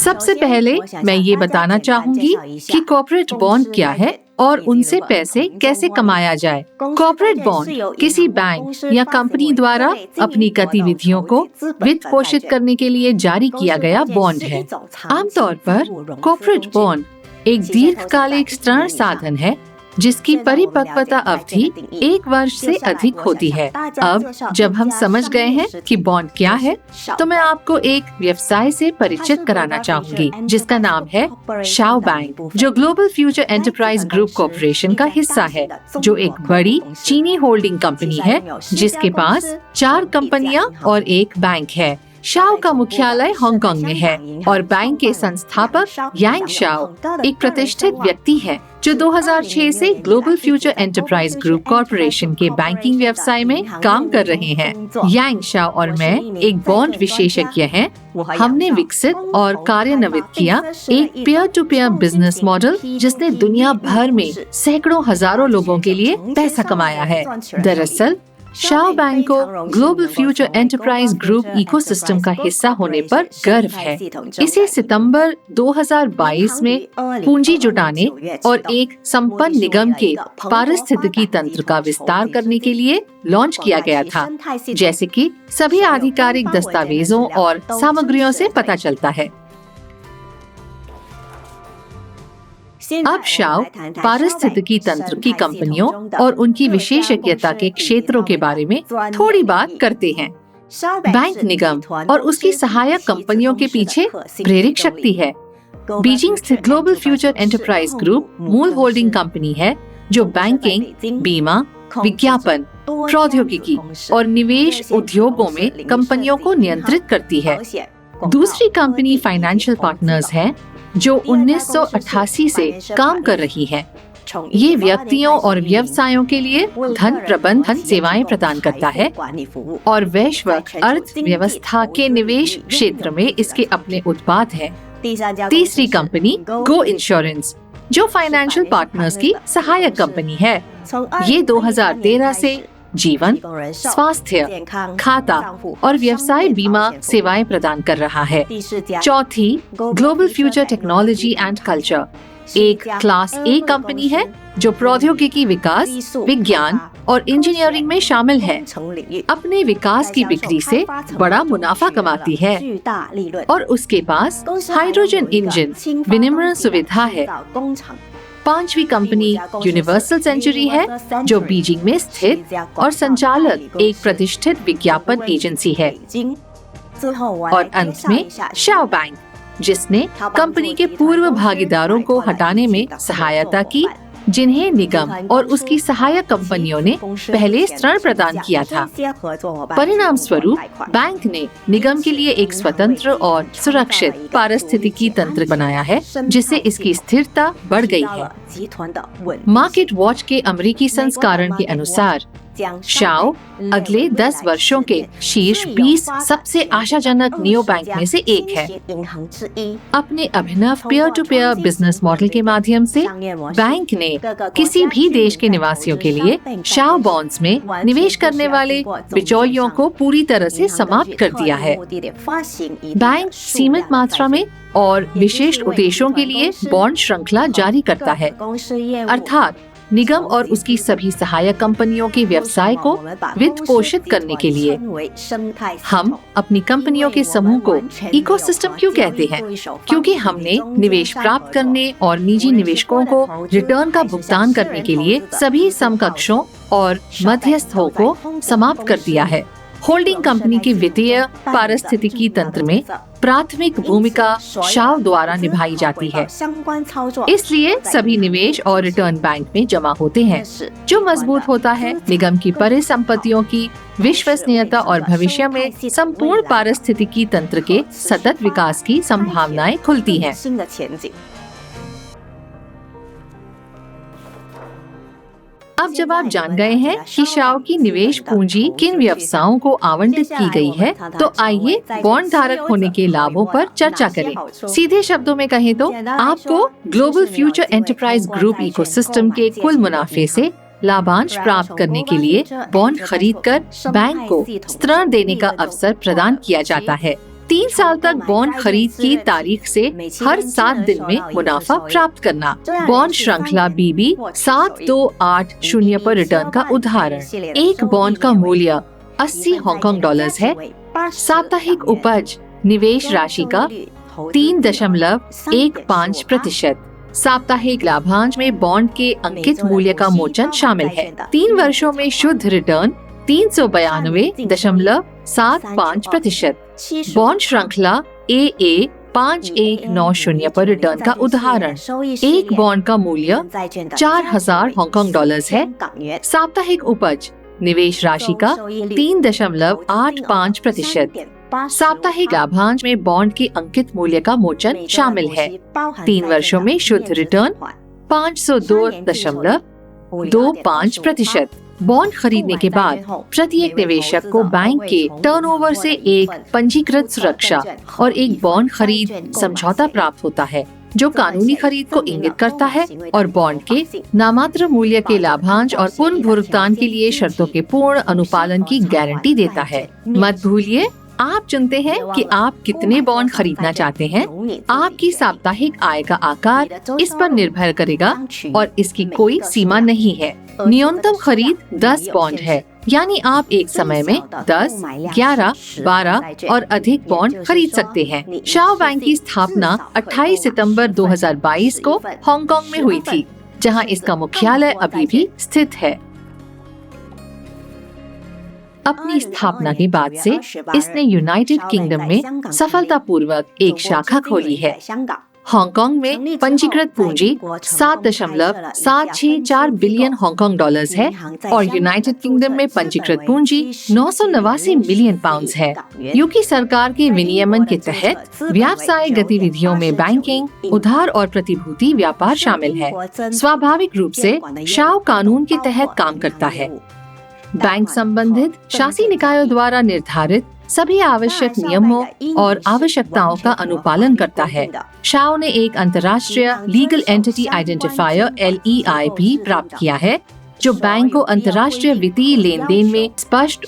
सबसे पहले मैं ये बताना चाहूंगी कि कॉर्पोरेट बॉन्ड क्या है और उनसे पैसे कैसे कमाया जाए। कॉर्पोरेट बॉन्ड किसी बैंक या कंपनी द्वारा अपनी गतिविधियों को वित्त पोषित करने के लिए जारी किया गया बॉन्ड है। आमतौर पर कॉर्पोरेट बॉन्ड एक दीर्घकालिक ऋण साधन है जिसकी परिपक्वता अवधि 1 वर्ष से अधिक होती है। अब जब हम समझ गए हैं कि बॉन्ड क्या है, तो मैं आपको एक व्यवसाय से परिचित कराना चाहूंगी जिसका नाम है शाओ बैंक, जो global future enterprise group corporation का हिस्सा है, जो एक बड़ी चीनी होल्डिंग कंपनी है जिसके पास 4 कंपनियां और 1 बैंक है। शाओ का मुख्यालय हांगकांग में है और बैंक के संस्थापक यांग शाओ एक प्रतिष्ठित व्यक्ति है जो 2006 से global future enterprise group corporation के बैंकिंग व्यवसाय में काम कर रहे हैं। यांग शाओ और मैं एक बॉन्ड विशेषज्ञ हैं। हमने विकसित और कार्यान्वित किया एक peer to peer business model जिसने दुनिया भर में सैकड़ों हजारों लोगों के लिए पैसा कमाया है। दरअसल शाओ बैंक को global future enterprise group ecosystem का हिस्सा होने पर गर्व है। इसे सितंबर 2022 में पूंजी जुटाने और एक संपन्न निगम के पारिस्थितिकी तंत्र का विस्तार करने के लिए लॉन्च किया गया था, जैसे कि सभी आधिकारिक दस्तावेजों और सामग्रियों से पता चलता है। अब शाओ पारिस्थितिकी तंत्र की कंपनियों और उनकी विशेषज्ञता के क्षेत्रों के बारे में थोड़ी बात करते हैं। बैंक निगम और उसकी सहायक कंपनियों के पीछे प्रेरक शक्ति है। बीजिंग स्थित ग्लोबल फ्यूचर एंटरप्राइज ग्रुप मूल होल्डिंग कंपनी है जो बैंकिंग, बीमा, विज्ञापन, प्रौद्योगिकी और निवेश उद्योगों में कंपनियों को नियंत्रित करती है। दूसरी कंपनी फाइनेंशियल पार्टनर्स है जो 1988 से काम कर रही है। ये व्यक्तियों और व्यवसायों के लिए धन प्रबंधन सेवाएं प्रदान करता है और वैश्विक अर्थव्यवस्था के निवेश क्षेत्र में इसके अपने उत्पाद हैं। तीसरी कंपनी गो इंश्योरेंस जो फाइनेंशियल पार्टनर्स की सहायक कंपनी है। ये 2013 से जीवन, स्वास्थ्य, खाता और व्यवसाय बीमा सेवाएं प्रदान कर रहा है। चौथी global future technology and culture एक क्लास ए कंपनी है जो प्रौद्योगिकी विकास, विज्ञान और इंजीनियरिंग में शामिल है। अपने विकास की बिक्री से बड़ा मुनाफा कमाती है और उसके पास हाइड्रोजन इंजन विनिर्माण सुविधा है। पांचवी कंपनी यूनिवर्सल सेंचुरी है जो बीजिंग में स्थित और संचालक एक प्रतिष्ठित विज्ञापन एजेंसी है। और अंत में शाओ बैंक जिसने कंपनी के पूर्व भागीदारों को हटाने में सहायता की जिन्हें निगम और उसकी सहायक कंपनियों ने पहले ऋण प्रदान किया था। परिणाम स्वरूप बैंक ने निगम के लिए एक स्वतंत्र और सुरक्षित पारिस्थितिकी तंत्र बनाया है जिससे इसकी स्थिरता बढ़ गई है। मार्केट वॉच के अमेरिकी संस्करण के अनुसार शाओ अगले 10 वर्षों के शीर्ष 20 सबसे आशाजनक नियो बैंक में से एक है। अपने अभिनव peer to peer business model के माध्यम से बैंक ने किसी भी देश के निवासियों के लिए शाओ बॉन्ड्स में निवेश करने वाले बिचौलियों को पूरी तरह से समाप्त कर दिया है। बैंक सीमित मात्रा में और विशेष उद्देश्यों के लिए बॉन्ड श्रृंखला जारी करता है, अर्थात निगम और उसकी सभी सहायक कंपनियों के व्यवसाय को वित्त पोषित करने के लिए। हम अपनी कंपनियों के समूह को इकोसिस्टम क्यों कहते हैं? क्योंकि हमने निवेश प्राप्त करने और निजी निवेशकों को रिटर्न का भुगतान करने के लिए सभी समकक्षों और मध्यस्थों को समाप्त कर दिया है। होल्डिंग कंपनी की वित्तीय पारिस्थितिकी तंत्र में प्राथमिक भूमिका शाओ द्वारा निभाई जाती है, इसलिए सभी निवेश और रिटर्न बैंक में जमा होते हैं, जो मजबूत होता है निगम की परिसंपत्तियों की विश्वसनीयता और भविष्य में संपूर्ण पारिस्थितिकी तंत्र के सतत विकास की संभावनाएं खुलती हैं। अब जब आप जान गए हैं कि शाओ की निवेश पूंजी किन व्यवसायों को आवंटित की गई है, तो आइए बॉन्ड धारक होने के लाभों पर चर्चा करें। सीधे शब्दों में कहें तो आपको global future enterprise group ecosystem के कुल मुनाफे से लाभांश प्राप्त करने के लिए बॉन्ड खरीदकर बैंक को ऋण देने का अवसर प्रदान किया जाता है। 3 साल तक बॉन्ड खरीद की तारीख से हर 7 दिन में मुनाफा प्राप्त करना। बॉन्ड श्रृंखला BB 7280 पर रिटर्न का उदाहरण। एक बॉन्ड का मूल्य 80 हांगकांग डॉलर्स है। साप्ताहिक उपज निवेश राशि का 3.15%। साप्ताहिक लाभांश में बॉन्ड के अंकित मूल्य का मोचन शामिल है। 3 वर्षों में शुद्ध रिटर्न 392.75%। बॉन्ड श्रृंखला AA 5190 पर रिटर्न का उदाहरण। एक बॉन्ड का मूल्य 4000 हांगकांग डॉलर्स है। साप्ताहिक उपज निवेश राशि का 3.85%। साप्ताहिक लाभांश में बॉन्ड के अंकित मूल्य का मोचन शामिल है। 3 वर्षों में शुद्ध रिटर्न 502.25%। बॉन्ड खरीदने के बाद प्रत्येक निवेशक को बैंक के टर्नओवर से एक पंजीकृत सुरक्षा और एक बॉन्ड खरीद समझौता प्राप्त होता है, जो कानूनी खरीद को इंगित करता है और बॉन्ड के नामात्र मूल्य के लाभांश और पुनर्भुगतान के लिए शर्तों के पूर्ण अनुपालन की गारंटी देता है। मत भूलिए, आप चुनते हैं कि आप कितने बॉन्ड खरीदना चाहते हैं। आपकी साप्ताहिक आय का आकार इस पर निर्भर करेगा और इसकी कोई सीमा नहीं है। न्यूनतम खरीद 10 बॉन्ड है, यानी आप एक समय में 10, 11, 12 और अधिक बॉन्ड खरीद सकते हैं। शाओ बैंक की स्थापना 28 सितंबर 2022 को हांगकांग में हुई थी, जहां इसका मुख्यालय अभी भी स्थित है। अपनी स्थापना के बाद से इसने यूनाइटेड किंगडम में सफलतापूर्वक एक शाखा खोली है। हांगकांग में पंजीकृत पूंजी 7.764 बिलियन हांगकांग डॉलर्स है और यूनाइटेड किंगडम में पंजीकृत पूंजी 989 मिलियन पाउंड्स है। यूके सरकार के विनियमन के तहत व्यावसायिक गतिविधियों में बैंकिंग, उधार और प्रतिभूति व्यापार शामिल है। स्वाभाविक रूप से शाओ कानून के तहत काम करता है। बैंक संबंधित शासी निकायों द्वारा निर्धारित सभी आवश्यक नियमों और आवश्यकताओं का अनुपालन करता है। शाओ ने एक अंतर्राष्ट्रीय लीगल एंटिटी आइडेंटिफायर LEI भी प्राप्त किया है, जो बैंक को अंतर्राष्ट्रीय वित्तीय लेन देन में स्पष्ट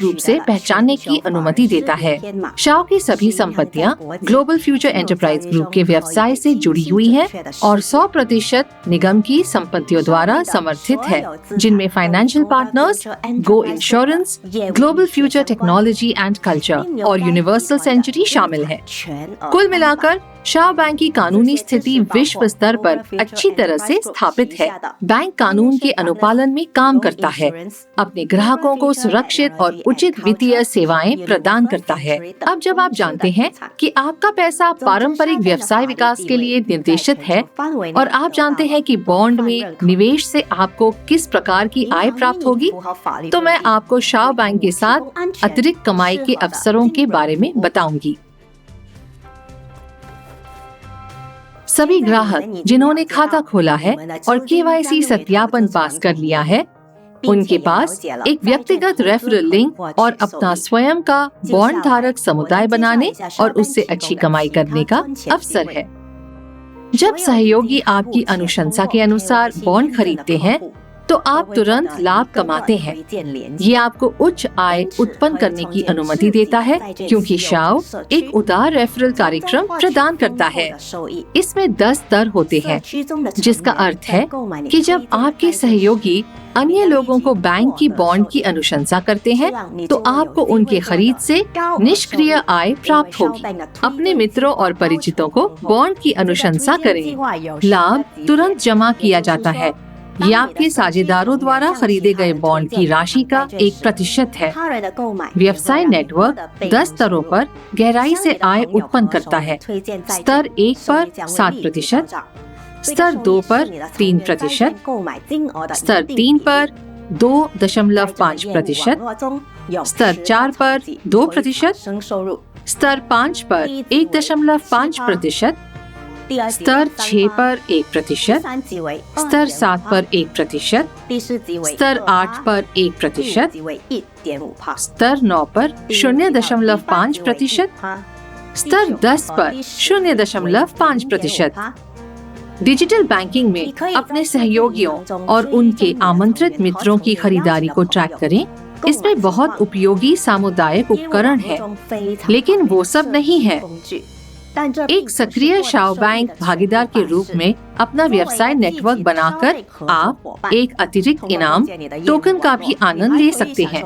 रूप से पहचानने की अनुमति देता है। शाओ की सभी संपत्तियां ग्लोबल फ्यूचर एंटरप्राइज ग्रुप के व्यवसाय से जुड़ी हुई है और 100% निगम की संपत्तियों द्वारा समर्थित है, जिनमें financial partners, go insurance, global future technology and culture और यूनिवर्सल सेंचुरी शामिल है। कुल मिलाकर शाओ बैंक की कानूनी स्थिति विश्व स्तर पर अच्छी तरह से स्थापित है। बैंक कानून के अनुपालन में काम करता है, अपने ग्राहकों को सुरक्षित और उचित वित्तीय सेवाएं प्रदान करता है। अब जब आप जानते हैं कि आपका पैसा पारंपरिक व्यवसाय विकास के लिए निर्देशित है और आप जानते हैं कि बॉन्ड में निवेश से आपको किस प्रकार की आय प्राप्त होगी, तो मैं आपको शाओ बैंक के साथ अतिरिक्त कमाई के अवसरों के बारे में बताऊंगी। सभी ग्राहक जिन्होंने खाता खोला है और KYC सत्यापन पास कर लिया है, उनके पास एक व्यक्तिगत रेफरल लिंक और अपना स्वयं का बॉन्ड धारक समुदाय बनाने और उससे अच्छी कमाई करने का अवसर है। जब सहयोगी आपकी अनुशंसा के अनुसार बॉन्ड खरीदते हैं, तो आप तुरंत लाभ कमाते हैं। ये आपको उच्च आय उत्पन्न करने की अनुमति देता है, क्योंकि शाओ एक उदार रेफरल कार्यक्रम प्रदान करता है। इसमें 10 स्तर होते हैं, जिसका अर्थ है कि जब आपके सहयोगी अन्य लोगों को बैंक की बॉन्ड की अनुशंसा करते हैं, तो आपको उनके खरीद से निष्क्रिय आय प्राप्त होगी। अपने मित्रों और परिचितों को बॉन्ड की अनुशंसा करें। लाभ तुरंत जमा किया जाता है। ये आपके साझेदारों द्वारा खरीदे गए बॉन्ड की राशि का 1% है। व्यवसाय नेटवर्क 10 स्तरों पर गहराई से आय उत्पन्न करता है। स्तर 1 पर 7%, स्तर 2 पर 3%, स्तर 3 पर 2.5%, स्तर 4 पर 2%, स्तर 5 पर 1.5%, स्तर 6 पर 1%, स्तर 7 पर 1%, स्तर 8 पर 1%, स्तर 9 पर 0.5%, स्तर 10 पर 0.5%। डिजिटल बैंकिंग में अपने सहयोगियों और उनके आमंत्रित मित्रों की खरीदारी को ट्रैक करें इसमें बहुत उपयोगी सामुदायिक उपकरण है, लेकिन वो सब नहीं है। एक सक्रिय शाओ बैंक भागीदार के रूप में अपना व्यवसाय नेटवर्क बनाकर आप एक अतिरिक्त इनाम टोकन का भी आनंद ले सकते हैं।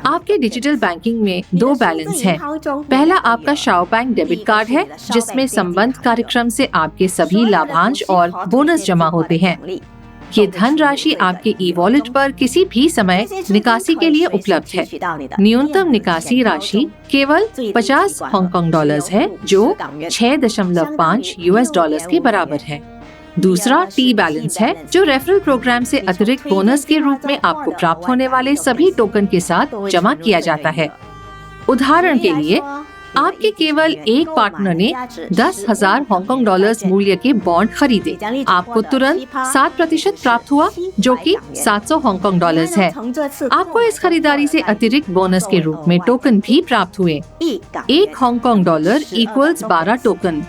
आपके डिजिटल बैंकिंग में 2 बैलेंस हैं। पहला आपका शाओ बैंक डेबिट कार्ड है, जिसमें संबंध कार्यक्रम से आपके सभी लाभांश और बोनस जमा होते हैं। ये धनराशि आपके ई वॉलेट पर किसी भी समय निकासी के लिए उपलब्ध है। न्यूनतम निकासी राशि केवल 50 हांगकांग डॉलर्स है, जो 6.5 US डॉलर्स के बराबर है। दूसरा टी बैलेंस है, जो रेफरल प्रोग्राम से अतिरिक्त बोनस के रूप में आपको प्राप्त होने वाले सभी टोकन के साथ जमा किया जाता है। उदाहरण के लिए, आपके केवल एक पार्टनर ने 10,000 हांगकांग डॉलर्स मूल्य के बॉन्ड खरीदे। आपको तुरंत 7% प्राप्त हुआ, जो कि 700 हांगकांग डॉलर्स है। आपको इस खरीदारी से अतिरिक्त बोनस के रूप में टोकन भी प्राप्त हुए। 1 Hong Kong dollar equals 12 token.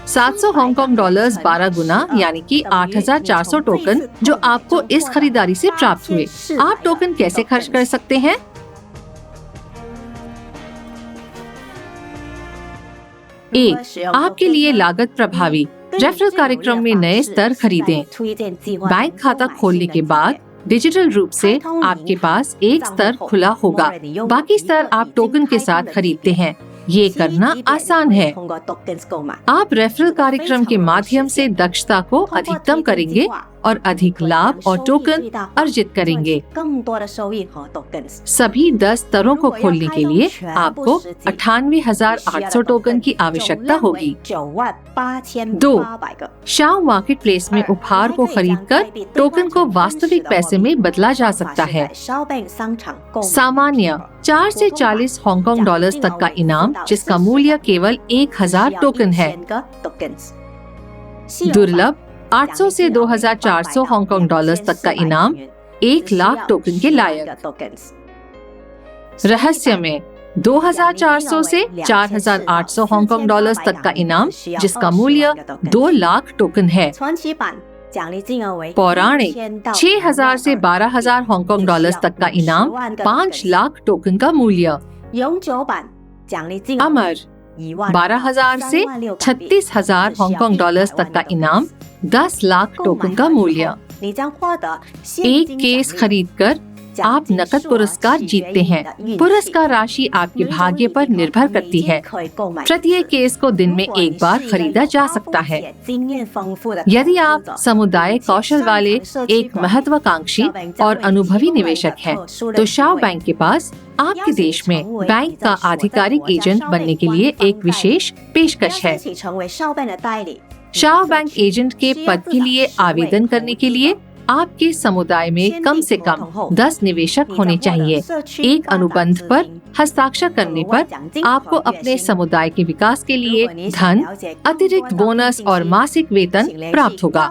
700 Hong Kong dollars 12 गुना यानी कि 8,400 टोकन जो आपको इस खरीदारी से प्राप्त हुए। आप टोकन कैसे खर्च कर सकते हैं? एक, आपके लिए लागत प्रभावी रेफरल कार्यक्रम में नए स्तर खरीदें। बैंक खाता खोलने के बाद डिजिटल रूप से आपके पास एक स्तर खुला होगा, बाकी स्तर आप टोकन के साथ खरीदते हैं। ये करना आसान है। आप रेफरल कार्यक्रम के माध्यम से दक्षता को अधिकतम करेंगे और अधिक लाभ और टोकन अर्जित करेंगे। सभी 10 स्तरों को खोलने के लिए आपको 98,800 टोकन की आवश्यकता होगी। 2, शाओ मार्केट प्लेस में उपहार को खरीदकर टोकन को वास्तविक पैसे में बदला जा सकता है। सामान्य 4 से 40 हांगकांग डॉलर्स तक का इनाम, जिसका मूल्य केवल 1,000 टोकन है। दुर्लभ 800 से 2,400 हांगकांग डॉलर्स तक का इनाम, 1 लाख टोकन के लायक। रहस्यमय 2,400 से 4,800 हांगकांग डॉलर्स तक का इनाम, जिसका मूल्य 2 लाख टोकन है। पौराणिक 6,000 से 12,000 हांगकांग डॉलर्स तक का इनाम, 5 लाख टोकन का मूल्य। अमर 12,000 से 36,000 हांगकांग डॉलर्स तक का इनाम, 10 लाख टोकन का मूल्य। एक केस खरीदकर आप नकद पुरस्कार जीतते हैं। पुरस्कार राशि आपके भाग्य पर निर्भर करती है। प्रत्येक केस को दिन में एक बार खरीदा जा सकता है। यदि आप समुदाय कौशल वाले एक महत्वाकांक्षी और अनुभवी निवेशक हैं, तो शाओ बैंक के पास आपके देश में बैंक का आधिकारिक एजेंट बनने के लिए एक विशेष पेशकश है। शाओ बैंक एजेंट के पद के लिए आवेदन करने के लिए आपके समुदाय में कम से कम 10 निवेशक होने चाहिए। एक अनुबंध पर हस्ताक्षर करने पर आपको अपने समुदाय के विकास के लिए धन, अतिरिक्त बोनस और मासिक वेतन प्राप्त होगा।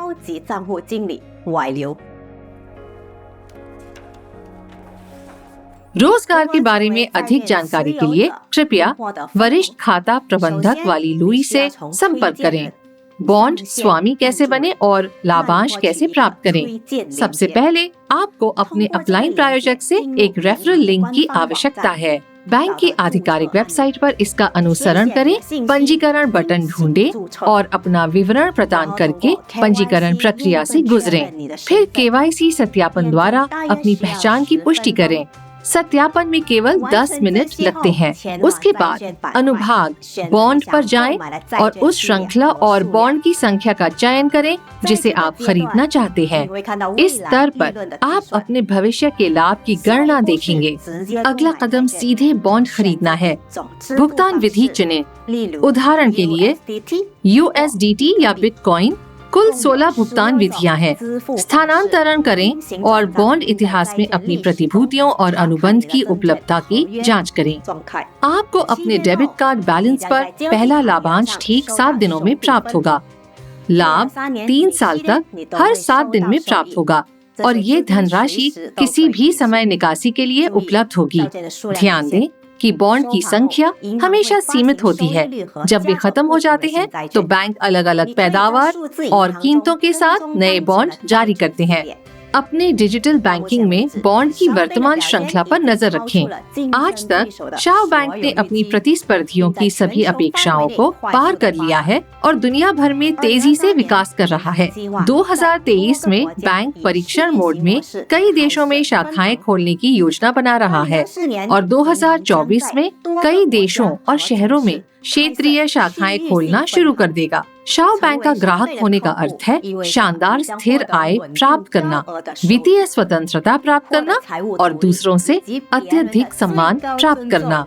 रोजगार के बारे में अधिक जानकारी के लिए कृपया वरिष्ठ खाता प्रबंधक वाली लुई से संपर्क करें। बॉन्ड स्वामी कैसे बने और लाभांश कैसे प्राप्त करें? सबसे पहले आपको अपने अपलाइन प्रायोजक से एक रेफरल लिंक की आवश्यकता है। बैंक की आधिकारिक वेबसाइट पर इसका अनुसरण करें, पंजीकरण बटन ढूंढें और अपना विवरण प्रदान करके पंजीकरण प्रक्रिया से गुजरें। फिर KYC सत्यापन द्वारा अपनी पहचान की पुष्टि करें। सत्यापन में केवल 10 मिनट लगते हैं। उसके बाद अनुभाग बॉन्ड पर जाएं और उस श्रृंखला और बॉन्ड की संख्या का चयन करें जिसे आप खरीदना चाहते हैं। इस स्तर पर आप अपने भविष्य के लाभ की गणना देखेंगे। अगला कदम सीधे बॉन्ड खरीदना है। भुगतान विधि चुनें। उदाहरण के लिए USDT या बिटकॉइन। कुल 16 भुगतान विधियां हैं। स्थानांतरण करें और बॉन्ड इतिहास में अपनी प्रतिभूतियों और अनुबंध की उपलब्धता की जांच करें। आपको अपने डेबिट कार्ड बैलेंस पर पहला लाभांश ठीक 7 दिनों में प्राप्त होगा। लाभ 3 साल तक हर 7 दिन में प्राप्त होगा और ये धनराशि किसी भी समय निकासी के लिए उपलब्ध होगी। ध्यान दें कि बॉन्ड की संख्या हमेशा सीमित होती है। जब वे खत्म हो जाते हैं तो बैंक अलग अलग पैदावार और कीमतों के साथ नए बॉन्ड जारी करते हैं। अपने डिजिटल बैंकिंग में बॉन्ड की वर्तमान श्रृंखला पर नजर रखें। आज तक शाओ बैंक ने अपनी प्रतिस्पर्धियों की सभी अपेक्षाओं को पार कर लिया है और दुनिया भर में तेजी से विकास कर रहा है। 2023 में बैंक परीक्षण मोड में कई देशों में शाखाएं खोलने की योजना बना रहा है और 2024 में कई देशों और शहरों में क्षेत्रीय शाखाएं खोलना शुरू कर देगा। शाओ बैंक का ग्राहक होने का अर्थ है शानदार स्थिर आय प्राप्त करना, वित्तीय स्वतंत्रता प्राप्त करना और दूसरों से अत्यधिक सम्मान प्राप्त करना।